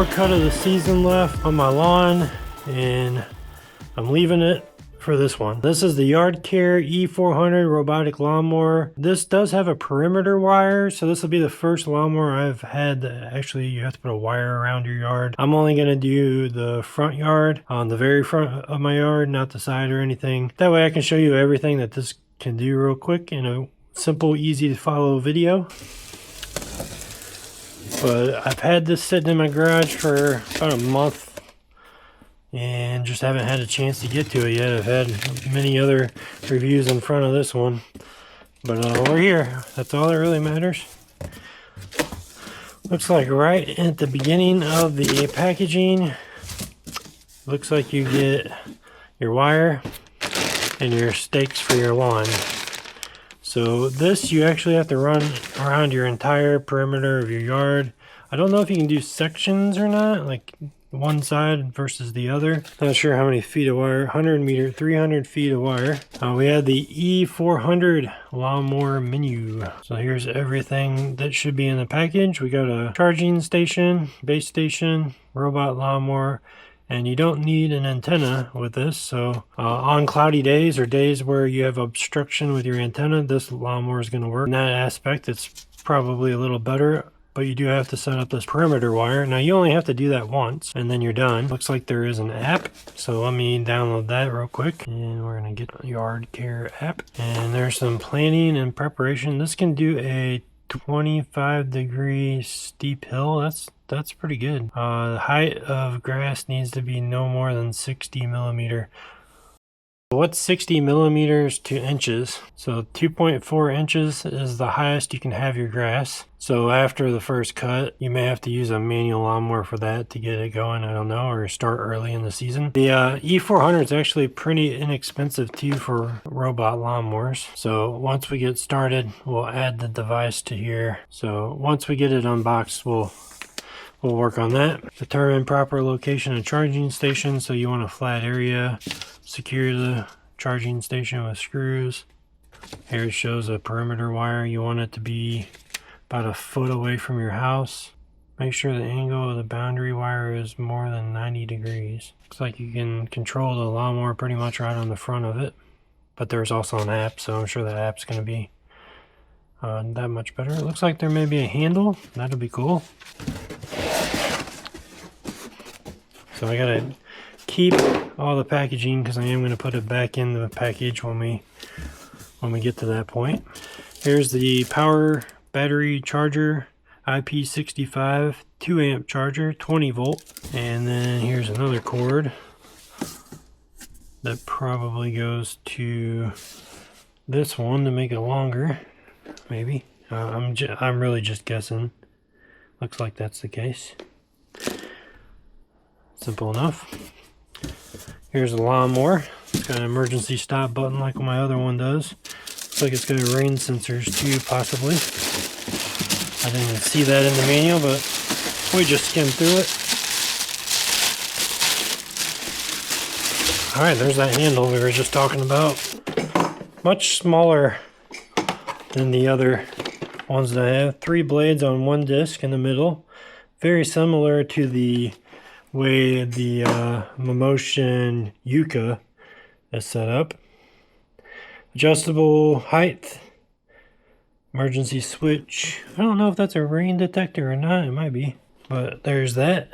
more cut of the season left on my lawn, and I'm leaving it for this one. This is the Yardcare E400 Robotic Lawnmower. This does have a perimeter wire, so this will be the first lawnmower I've had that actually you have to put a wire around your yard. I'm only going to do the front yard, on the very front of my yard, not the side or anything. That way I can show you everything that this can do real quick in a simple, easy to follow video. But I've had this sitting in my garage for about a month and just haven't had a chance to get to it yet. I've had many other reviews in front of this one, but we're here. That's all that really matters. Looks like right at the beginning of the packaging, looks like you get your wire and your stakes for your lawn. So this you actually have to run around your entire perimeter of your yard. I don't know if you can do sections or not, like one side versus the other. Not sure how many feet of wire. 300 feet of wire. We had the E400 lawnmower menu. So here's everything that should be in the package. We got a charging station, base station, robot lawnmower, and you don't need an antenna with this. So on cloudy days or days where you have obstruction with your antenna, this lawnmower is going to work. In that aspect, it's probably a little better. But you do have to set up this perimeter wire. Now you only have to do that once and then you're done. Looks like there is an app. So let me download that real quick. And we're gonna get the Yardcare app. And there's some planning and preparation. This can do a 25-degree steep hill. That's pretty good. The height of grass needs to be no more than 60 millimeter. What's 60 millimeters to inches? So 2.4 inches is the highest you can have your grass. So after the first cut, you may have to use a manual lawnmower for that to get it going, I don't know, or start early in the season. The E400 is actually pretty inexpensive too for robot lawnmowers. So once we get started, we'll add the device to here. So once we get it unboxed, we'll work on that. Determine proper location of charging station. So you want a flat area. Secure the charging station with screws. Here it shows a perimeter wire. You want it to be about a foot away from your house. Make sure the angle of the boundary wire is more than 90 degrees. Looks like you can control the lawnmower pretty much right on the front of it. But there's also an app, so I'm sure that app's going to be that much better. It looks like there may be a handle. That'll be cool. So I gotta keep all the packaging because I am going to put it back in the package when we get to that point. Here's the power battery charger, IP65 2 amp charger, 20 volt, and then here's another cord that probably goes to this one to make it longer, maybe. I'm really just guessing. Looks like that's the case. Simple enough. Here's the lawnmower. It's got an emergency stop button like my other one does. Looks like it's got rain sensors too, possibly. I didn't even see that in the manual, but we just skimmed through it. Alright, there's that handle we were just talking about. Much smaller than the other ones that I have. 3 blades on one disc in the middle. Very similar to the way the Motion Yuka is set up. Adjustable height, emergency switch. I don't know if that's a rain detector or not. It might be, but there's that.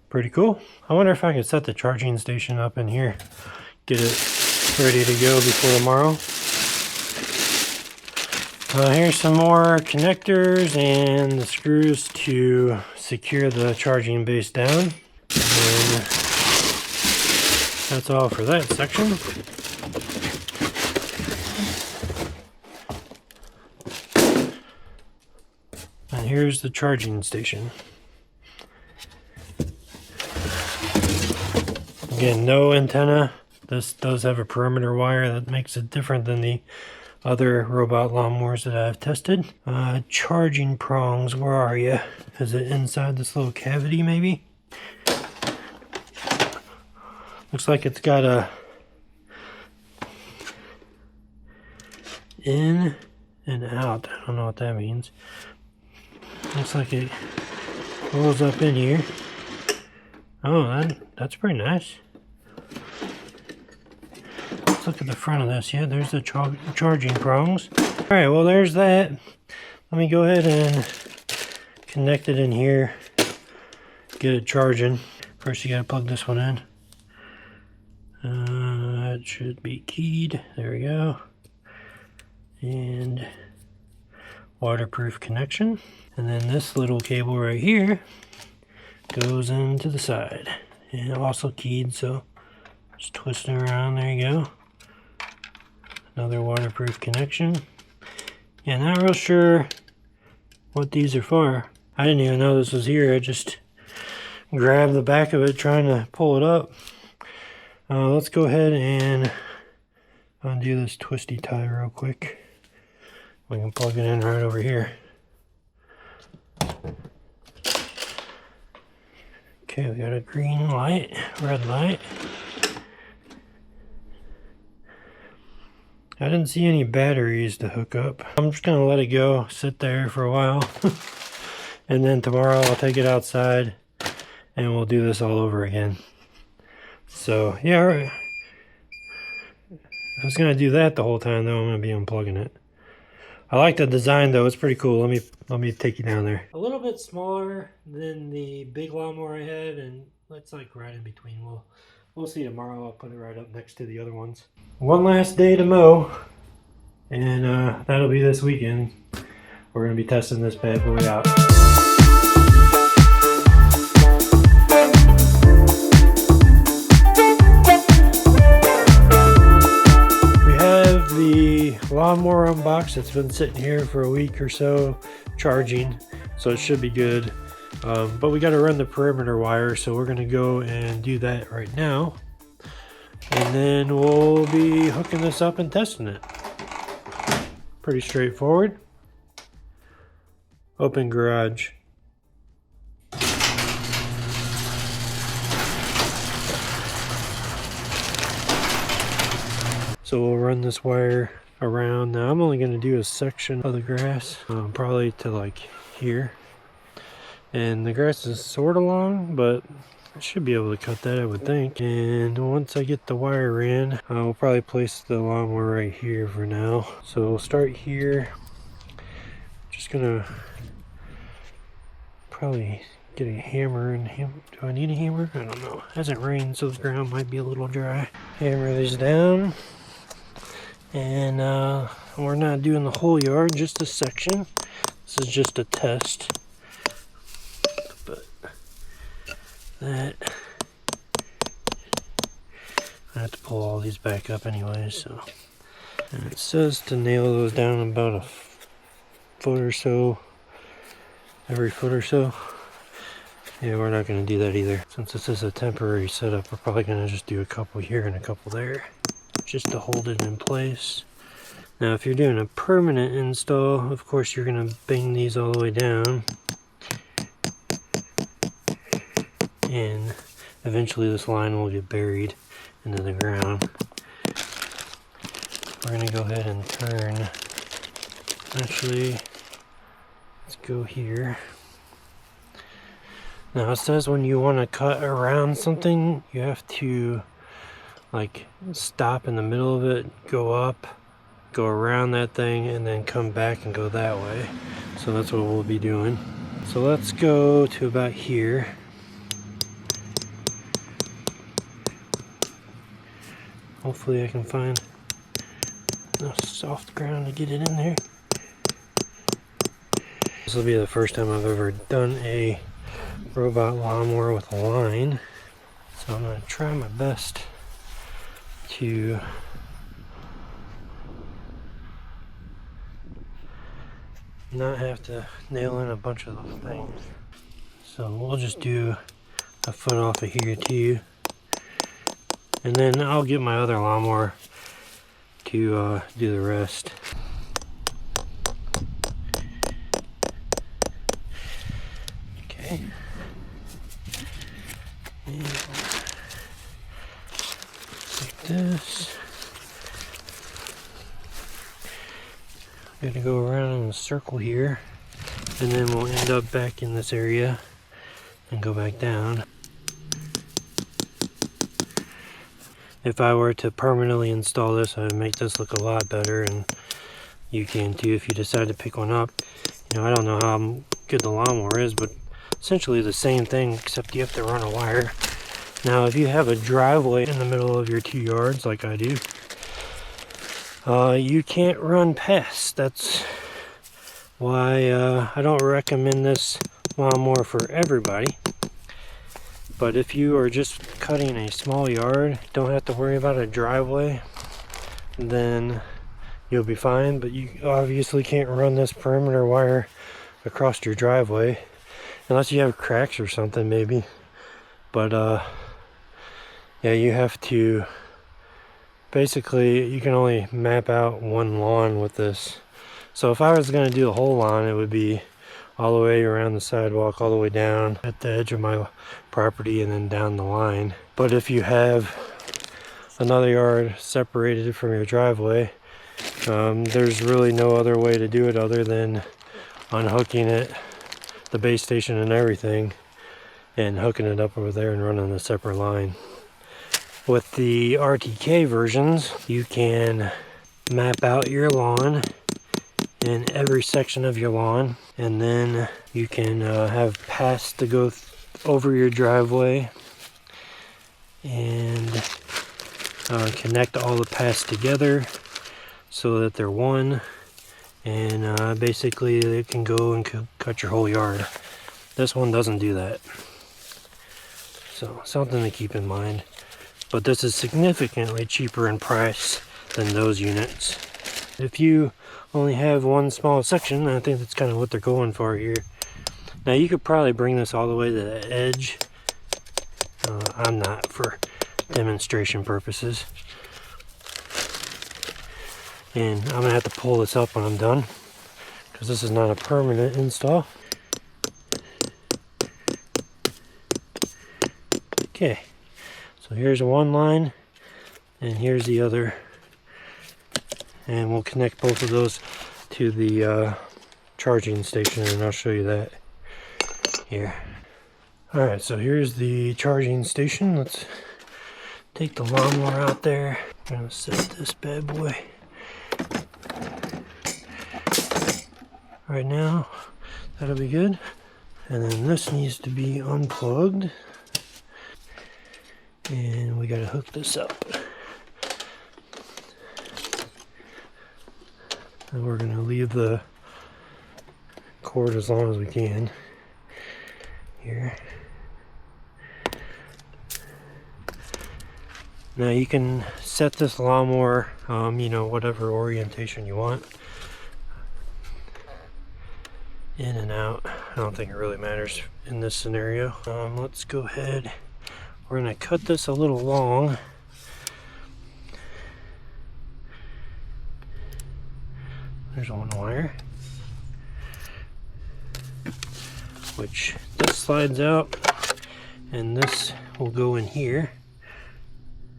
Pretty cool. I wonder if I could set the charging station up in here, get it ready to go before tomorrow. Here's some more connectors and the screws to secure the charging base down. And that's all for that section. And here's the charging station. Again, no antenna. This does have a perimeter wire that makes it different than the other robot lawnmowers that I've tested. Charging prongs, where are you? Is it inside this little cavity maybe? Looks like it's got a in and out. I don't know what that means. Looks like it rolls up in here. Oh, that's pretty nice. Let's look at the front of this. Yeah, there's the charging prongs. Alright, well there's that. Let me go ahead and connect it in here. Get it charging. First you gotta plug this one in. That should be keyed. There we go. And waterproof connection. And then this little cable right here goes into the side. And also keyed, so just twist it around. There you go. Another waterproof connection. Yeah, not real sure what these are for. I didn't even know this was here. I just grabbed the back of it trying to pull it up. Let's go ahead and undo this twisty tie real quick. We can plug it in right over here. Okay, we got a green light, red light. I didn't see any batteries to hook up. I'm just gonna let it go, sit there for a while. And then tomorrow I'll take it outside and we'll do this all over again. So yeah, all right. If I was gonna do that the whole time though, I'm gonna be unplugging it. I like the design though, it's pretty cool. Let me take you down there. A little bit smaller than the big lawnmower I had, and it's like right in between. We'll see tomorrow. I'll put it right up next to the other ones. One last day to mow, and that'll be this weekend. We're gonna be testing this bad boy out. Lawnmower unboxed. It's been sitting here for a week or so charging, so it should be good, but we got to run the perimeter wire, so we're going to go and do that right now, and then we'll be hooking this up and testing it. Pretty straightforward. Open garage. So we'll run this wire around. Now I'm only going to do a section of the grass, probably to like here, and the grass is sort of long, but I should be able to cut that, I would think. And once I get the wire in, I'll probably place the lawnmower right here for now. So we'll start here. Just gonna probably get a hammer and do I need a hammer? I don't know. It hasn't rained, so the ground might be a little dry. Hammer these down. And we're not doing the whole yard, just a section. This is just a test. But that, I have to pull all these back up anyway, so. And it says to nail those down about a foot or so, every foot or so. Yeah, we're not going to do that either. Since this is a temporary setup, we're probably going to just do a couple here and a couple there, just to hold it in place. Now if you're doing a permanent install, of course you're going to bang these all the way down, and eventually this line will get buried into the ground. We're going to go ahead and turn, actually let's go here. Now it says when you want to cut around something, you have to like stop in the middle of it, go up, go around that thing, and then come back and go that way. So that's what we'll be doing. So let's go to about here. Hopefully I can find enough soft ground to get it in there. This will be the first time I've ever done a robot lawnmower with a line, so I'm going to try my best to not have to nail in a bunch of those things. So we'll just do a foot off of here too, and then I'll get my other lawnmower to do the rest. Okay. And like this. I'm gonna go around in a circle here. and then we'll end up back in this area and go back down. If I were to permanently install this, I would make this look a lot better, and you can too if you decide to pick one up. You know, I don't know how good the lawnmower is, but essentially the same thing, except you have to run a wire. Now, if you have a driveway in the middle of your 2 yards, like I do, you can't run past. That's why I don't recommend this lawnmower for everybody. But if you are just cutting a small yard, don't have to worry about a driveway, then you'll be fine. But you obviously can't run this perimeter wire across your driveway unless you have cracks or something, maybe. But yeah, you have to basically, you can only map out one lawn with this. So if I was going to do the whole lawn, it would be all the way around the sidewalk, all the way down at the edge of my property, and then down the line. But if you have another yard separated from your driveway, there's really no other way to do it other than unhooking it, the base station and everything, and hooking it up over there and running a separate line. With the RTK versions, you can map out your lawn in every section of your lawn, and then you can have paths to go over your driveway and connect all the paths together so that they're one, and basically they can go and cut your whole yard. This one doesn't do that, so something to keep in mind. But this is significantly cheaper in price than those units. If you only have one small section, I think that's kind of what they're going for here. Now you could probably bring this all the way to the edge. I'm not, for demonstration purposes. And I'm gonna have to pull this up when I'm done, because this is not a permanent install. Okay, so here's one line and here's the other, and we'll connect both of those to the charging station, and I'll show you that here. Alright, so here's the charging station. Let's take the lawnmower out there. I'm gonna set this bad boy right now. That'll be good. And then this needs to be unplugged, and we gotta hook this up. And we're gonna leave the cord as long as we can here. Now you can set this lawnmower, you know, whatever orientation you want, in and out. I don't think it really matters in this scenario. Let's go ahead. We're gonna cut this a little long. There's one wire, which this slides out, and this will go in here,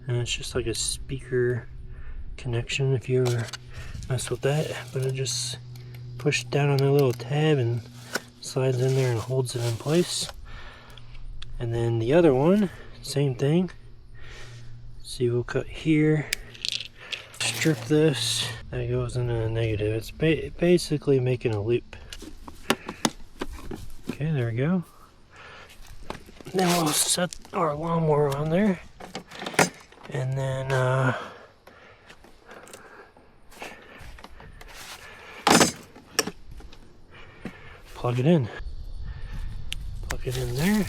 and it's just like a speaker connection if you ever mess with that. But it just pushes down on the little tab and slides in there and holds it in place. And then the other one, same thing. See, we'll cut here, strip this, that goes into the negative. It's basically making a loop. Okay, there we go. Then we'll set our lawnmower on there, and then plug it in. Plug it in there.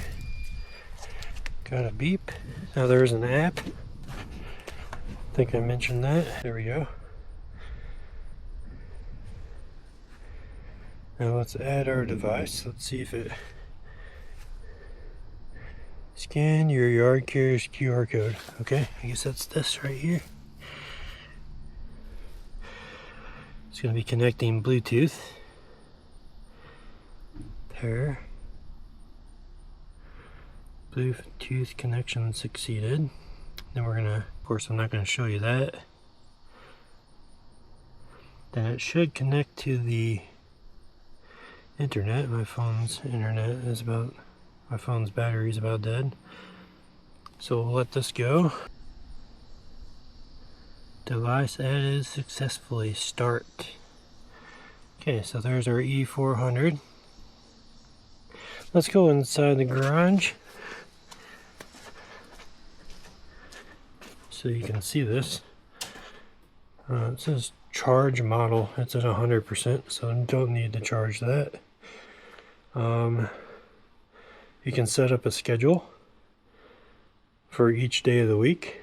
Got a beep. Now there's an app. I think I mentioned that. There we go. Now let's add our device. Let's see if it... Scan your Yardcare's QR code. Okay, I guess that's this right here. It's going to be connecting Bluetooth. Pair. Bluetooth connection succeeded. Then we're gonna, of course I'm not gonna show you that. Then it should connect to the internet. My phone's battery is about dead. So we'll let this go. Device added successfully. Start. Okay, so there's our E400. Let's go inside the garage so you can see this. It says charge model. It's at 100%, so you don't need to charge that. You can set up a schedule for each day of the week,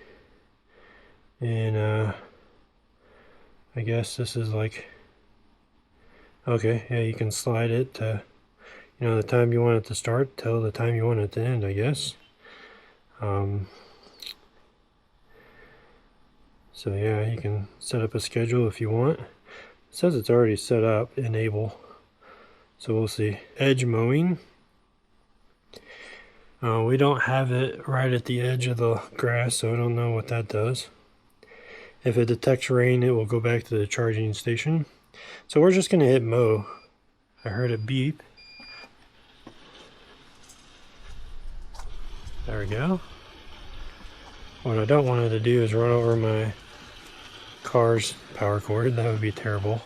and I guess this is like, okay, yeah, you can slide it to, you know, the time you want it to start till the time you want it to end, I guess. So yeah, you can set up a schedule if you want. It says it's already set up, enable. So we'll see. Edge mowing. We don't have it right at the edge of the grass, so I don't know what that does. If it detects rain, it will go back to the charging station. So we're just gonna hit mow. I heard it beep. There we go. What I don't want it to do is run over my car's power cord. That would be terrible.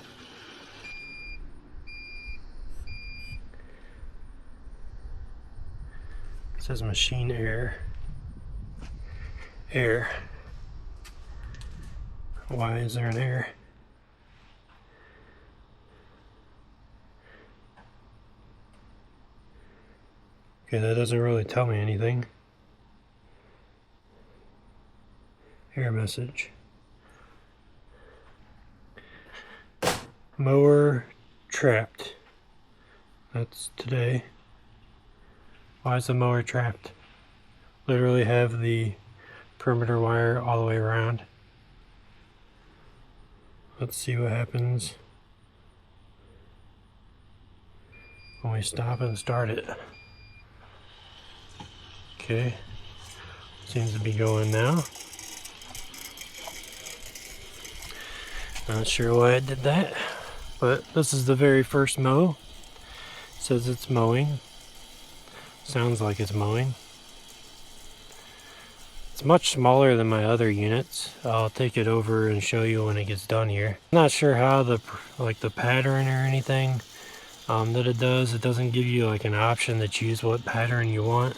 It says machine air. Air. Why is there an air? Okay, that doesn't really tell me anything. Air message. Mower trapped. That's today. Why is the mower trapped? Literally have the perimeter wire all the way around. Let's see what happens when we stop and start it. Okay, seems to be going now. Not sure why I did that, but this is the very first mow. It says it's mowing. Sounds like it's mowing. It's much smaller than my other units. I'll take it over and show you when it gets done here. I'm not sure how the pattern or anything that it does. It doesn't give you like an option to choose what pattern you want.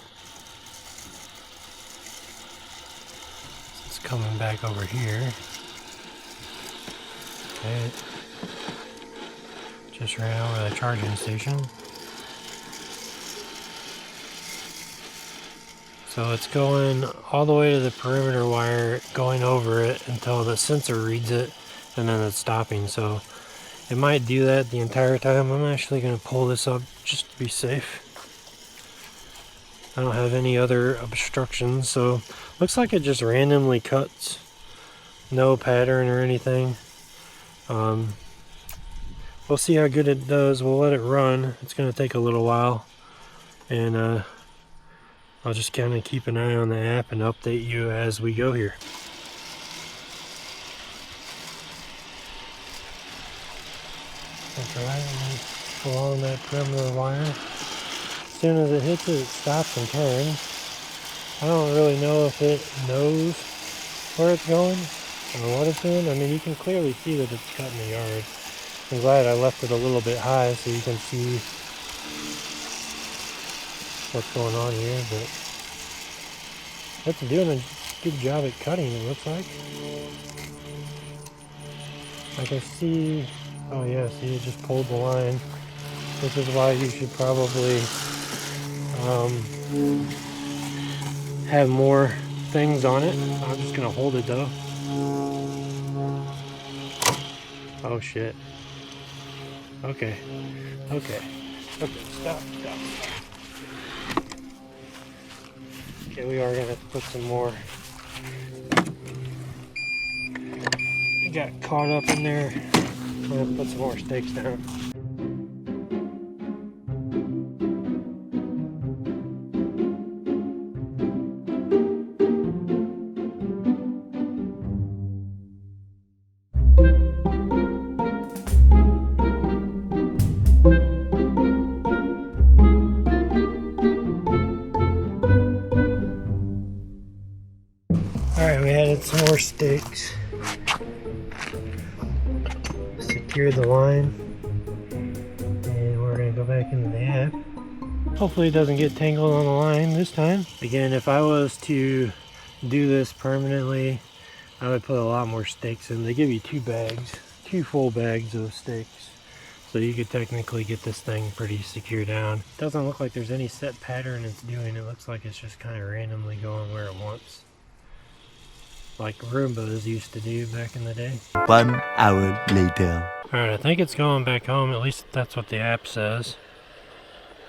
It's coming back over here. Okay. Just ran over the charging station. So it's going all the way to the perimeter wire, going over it until the sensor reads it, and then it's stopping. So it might do that the entire time. I'm actually going to pull this up just to be safe. I don't have any other obstructions, so looks like it just randomly cuts. No pattern or anything. We'll see how good it does. We'll let it run. It's going to take a little while, and I'll just kind of keep an eye on the app and update you as we go here. That's right, along that perimeter wire. As soon as it hits it, it stops and turns. I don't really know if it knows where it's going or what it's doing. I mean, you can clearly see that it's cutting the yard. I'm glad I left it a little bit high so you can see what's going on here, but it's doing a good job at cutting, it looks like. I can see, oh yeah, see, it just pulled the line. This is why you should probably have more things on it. I'm just gonna hold it though. Oh shit. Okay, stop. Okay, we are gonna put some more. It got caught up in there. I'm gonna put some more stakes down. Alright, we added some more stakes. Secured the line. And we're going to go back into the app. Hopefully it doesn't get tangled on the line this time. Again, if I was to do this permanently, I would put a lot more stakes in. They give you 2 bags, 2 full bags of stakes. So you could technically get this thing pretty secure down. Doesn't look like there's any set pattern it's doing. It looks like it's just kind of randomly going where it wants. Like Roombas used to do back in the day. 1 hour later. Alright, I think it's going back home. At least that's what the app says.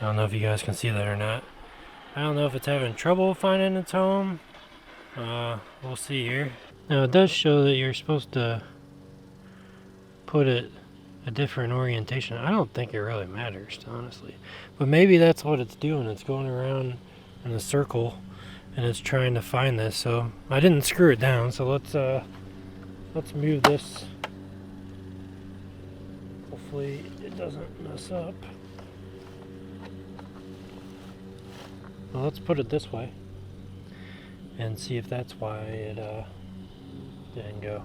I don't know if you guys can see that or not. I don't know if it's having trouble finding its home. We'll see here. Now it does show that you're supposed to put it a different orientation. I don't think it really matters, honestly. But maybe that's what it's doing. It's going around in a circle and it's trying to find this. So I didn't screw it down, so let's move this. Hopefully it doesn't mess up. Well, let's put it this way and see if that's why it didn't go.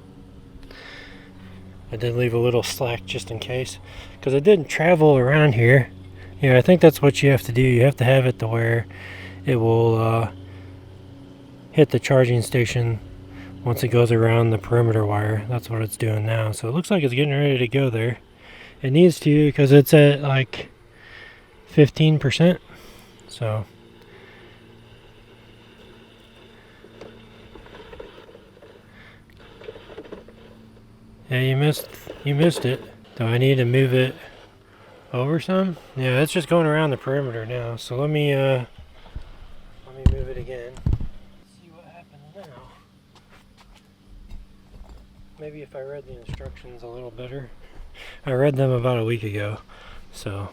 I did leave a little slack just in case, because I didn't travel around here. Yeah, I think that's what you have to do. You have to have it to where it will hit the charging station once it goes around the perimeter wire. That's what it's doing now. So it looks like it's getting ready to go there. It needs to, because it's at like 15%. So yeah, you missed it. Do I need to move it over some? Yeah, it's just going around the perimeter now. So let me move it again. See what happens now. Maybe if I read the instructions a little better. I read them about a week ago. So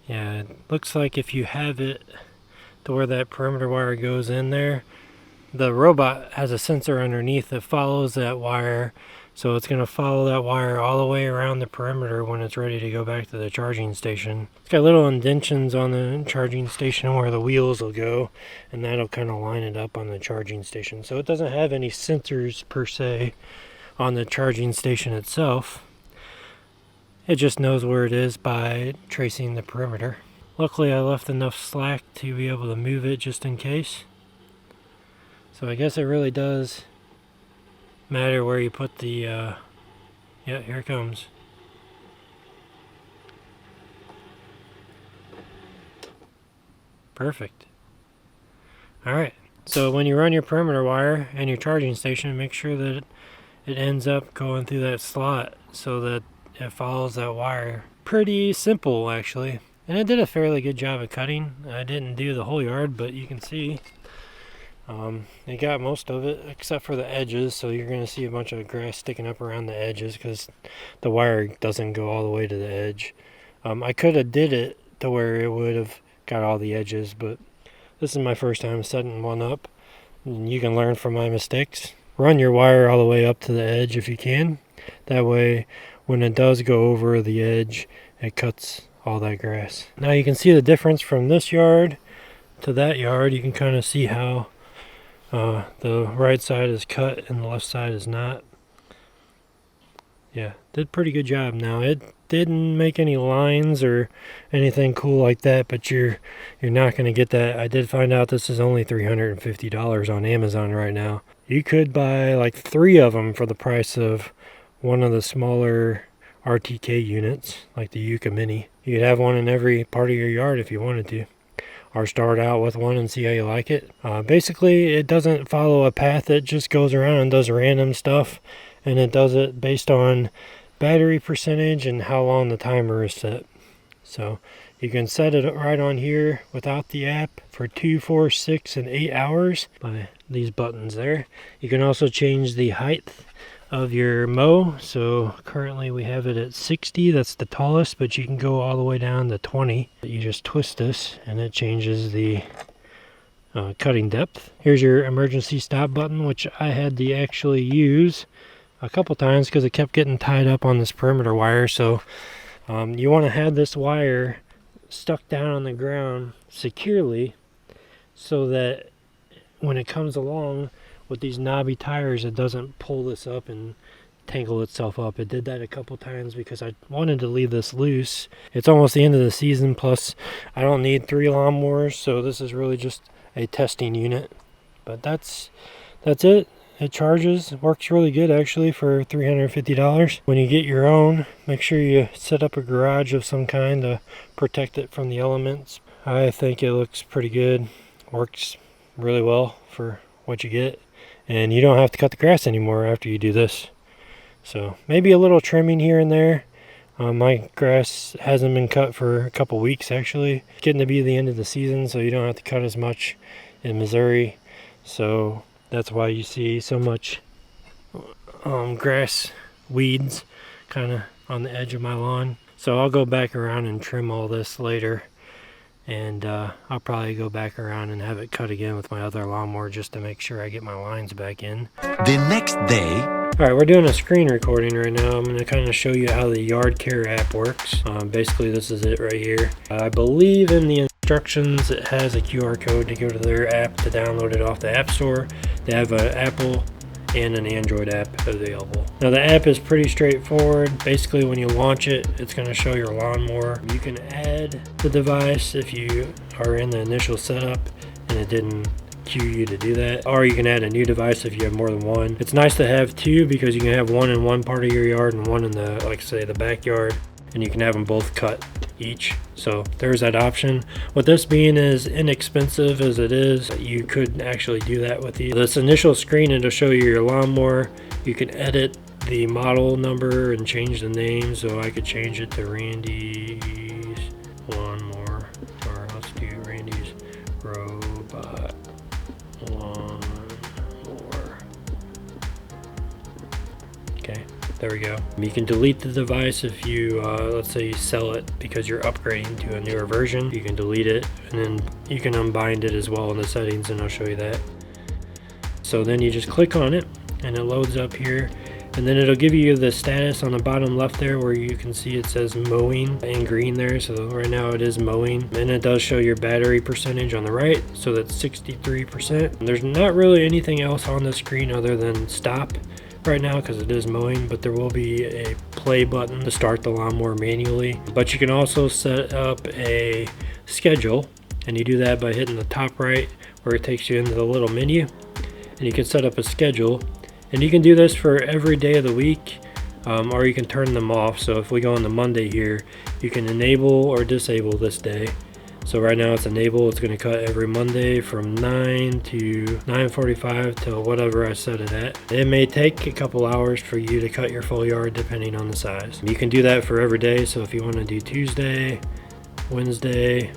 yeah, it looks like if you have it to where that perimeter wire goes in there, the robot has a sensor underneath that follows that wire. So it's going to follow that wire all the way around the perimeter when it's ready to go back to the charging station. It's got little indentions on the charging station where the wheels will go, and that'll kind of line it up on the charging station. So it doesn't have any sensors per se on the charging station itself. It just knows where it is by tracing the perimeter. Luckily I left enough slack to be able to move it just in case. So I guess it really does matter where you put the yeah, here it comes. Perfect. Alright, so when you run your perimeter wire and your charging station, make sure that it ends up going through that slot so that it follows that wire. Pretty simple actually, and it did a fairly good job of cutting. I didn't do the whole yard, but you can see it got most of it except for the edges, so you're going to see a bunch of grass sticking up around the edges because the wire doesn't go all the way to the edge. I could have did it to where it would have got all the edges, but this is my first time setting one up, and you can learn from my mistakes. Run your wire all the way up to the edge if you can. That way when it does go over the edge, it cuts all that grass. Now you can see the difference from this yard to that yard. You can kind of see how the right side is cut and the left side is not. Yeah, did a pretty good job. Now it didn't make any lines or anything cool like that, but you're not going to get that. I did find out this is only $350 on Amazon right now. You could buy like 3 of them for the price of one of the smaller RTK units, like the Yuka Mini. You could have one in every part of your yard if you wanted to, or start out with one and see how you like it. Basically, it doesn't follow a path. It just goes around and does random stuff, and it does it based on battery percentage and how long the timer is set. So you can set it right on here without the app for 2, 4, 6, and 8 hours by these buttons there. You can also change the height of your mow. So currently we have it at 60, that's the tallest, but you can go all the way down to 20. You just twist this and it changes the cutting depth. Here's your emergency stop button, which I had to actually use a couple times because it kept getting tied up on this perimeter wire. So you want to have this wire stuck down on the ground securely so that when it comes along, with these knobby tires, it doesn't pull this up and tangle itself up. It did that a couple times because I wanted to leave this loose. It's almost the end of the season, plus I don't need 3 lawnmowers, so this is really just a testing unit. But that's it. It charges, works really good actually for $350. When you get your own, make sure you set up a garage of some kind to protect it from the elements. I think it looks pretty good. Works really well for what you get, and you don't have to cut the grass anymore after you do this. So maybe a little trimming here and there. My grass hasn't been cut for a couple weeks actually. It's getting to be the end of the season, so you don't have to cut as much in Missouri. So that's why you see so much grass weeds kind of on the edge of my lawn. So I'll go back around and trim all this later. And I'll probably go back around and have it cut again with my other lawnmower just to make sure I get my lines back in. The next day. Alright, we're doing a screen recording right now. I'm going to kind of show you how the Yardcare app works. Basically, this is it right here. I believe in the instructions it has a QR code to go to their app to download it off the App Store. They have an Apple and an Android app available. Now the app is pretty straightforward. Basically when you launch it, it's going to show your lawnmower. You can add the device if you are in the initial setup and it didn't cue you to do that, or you can add a new device if you have more than one. It's nice to have 2 because you can have one in one part of your yard and one in the, like say, the backyard, and you can have them both cut each. So there's that option. With this being as inexpensive as it is, you could actually do that with this initial screen. It'll show you your lawnmower. You can edit the model number and change the name, so I could change it to Randy's lawnmower, or let's do Randy's robot lawnmower. Okay, there we go. You can delete the device if you, let's say you sell it because you're upgrading to a newer version. You can delete it, and then you can unbind it as well in the settings, and I'll show you that. So then you just click on it, and it loads up here. And then it'll give you the status on the bottom left there where you can see it says mowing in green there. So right now it is mowing. And it does show your battery percentage on the right. So that's 63%. There's not really anything else on the screen other than stop right now because it is mowing. But there will be a play button to start the lawnmower manually. But you can also set up a schedule. And you do that by hitting the top right where it takes you into the little menu. And you can set up a schedule. And you can do this for every day of the week, or you can turn them off. So if we go on the Monday here, you can enable or disable this day. So right now it's enable. It's going to cut every Monday from 9 to 9:45 till whatever I set it at. It may take a couple hours for you to cut your full yard depending on the size. You can do that for every day. So if you want to do Tuesday, Wednesday,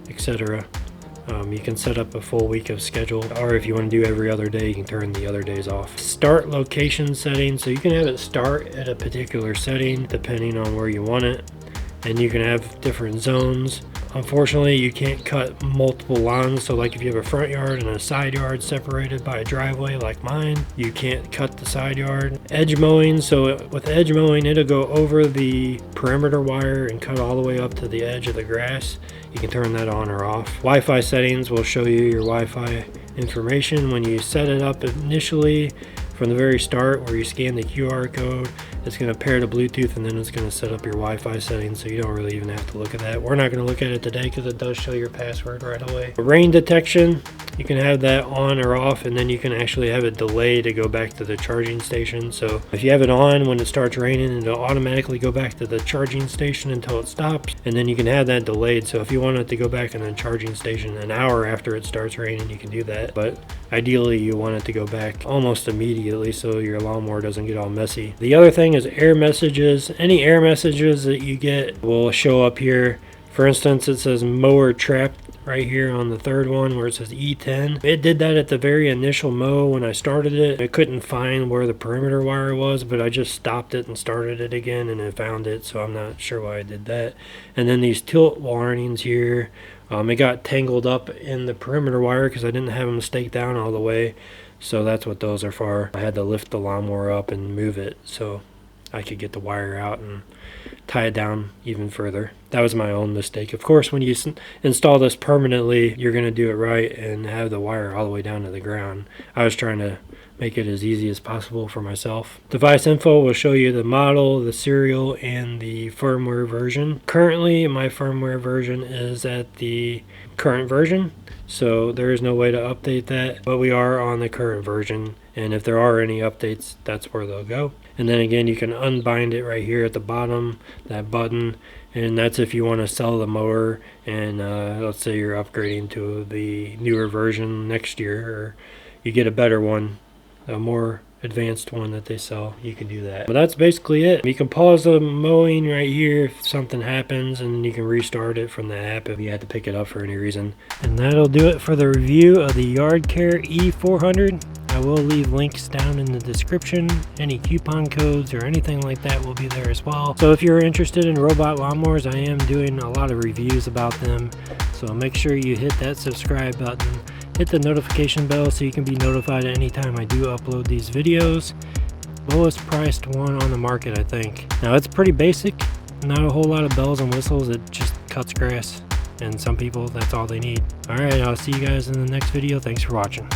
etc. You can set up a full week of schedule, or if you want to do every other day, you can turn the other days off. Start location setting, so you can have it start at a particular setting depending on where you want it, and you can have different zones. Unfortunately, you can't cut multiple lawns, so like if you have a front yard and a side yard separated by a driveway like mine, you can't cut the side yard. Edge mowing, so with edge mowing, it'll go over the perimeter wire and cut all the way up to the edge of the grass. You can turn that on or off. Wi-Fi settings will show you your Wi-Fi information when you set it up initially. From the very start where you scan the QR code, it's going to pair to Bluetooth, and then it's going to set up your Wi-Fi settings, so you don't really even have to look at that. We're not going to look at it today because it does show your password right away. Rain detection, you can have that on or off, and then you can actually have it delay to go back to the charging station. So if you have it on, when it starts raining, it'll automatically go back to the charging station until it stops, and then you can have that delayed. So if you want it to go back in the charging station an hour after it starts raining, you can do that. But ideally, you want it to go back almost immediately so your lawnmower doesn't get all messy. The other thing is error messages. Any error messages that you get will show up here. For instance, it says mower trapped right here on the third one where it says E10. It did that at the very initial mow when I started it. I couldn't find where the perimeter wire was, but I just stopped it and started it again and it found it, so I'm not sure why I did that. And then these tilt warnings here, it got tangled up in the perimeter wire because I didn't have them staked down all the way. So that's what those are for. I had to lift the lawnmower up and move it. So I could get the wire out and tie it down even further. That was my own mistake. Of course, when you install this permanently, you're going to do it right and have the wire all the way down to the ground. I was trying to make it as easy as possible for myself. Device info will show you the model, the serial, and the firmware version. Currently, my firmware version is at the current version, so there is no way to update that, but we are on the current version, and if there are any updates, that's where they'll go. And then again, you can unbind it right here at the bottom, that button, and that's if you want to sell the mower and let's say you're upgrading to the newer version next year, or you get a better one, a more advanced one that they sell, you can do that. But that's basically it. You can pause the mowing right here if something happens, and you can restart it from the app if you had to pick it up for any reason. And that'll do it for the review of the Yardcare E400. I will leave links down in the description. Any coupon codes or anything like that will be there as well. So if you're interested in robot lawnmowers, I am doing a lot of reviews about them. So make sure you hit that subscribe button. Hit the notification bell so you can be notified anytime I do upload these videos. Lowest priced one on the market, I think. Now it's pretty basic, not a whole lot of bells and whistles. It just cuts grass, and some people, that's all they need. Alright, I'll see you guys in the next video. Thanks for watching.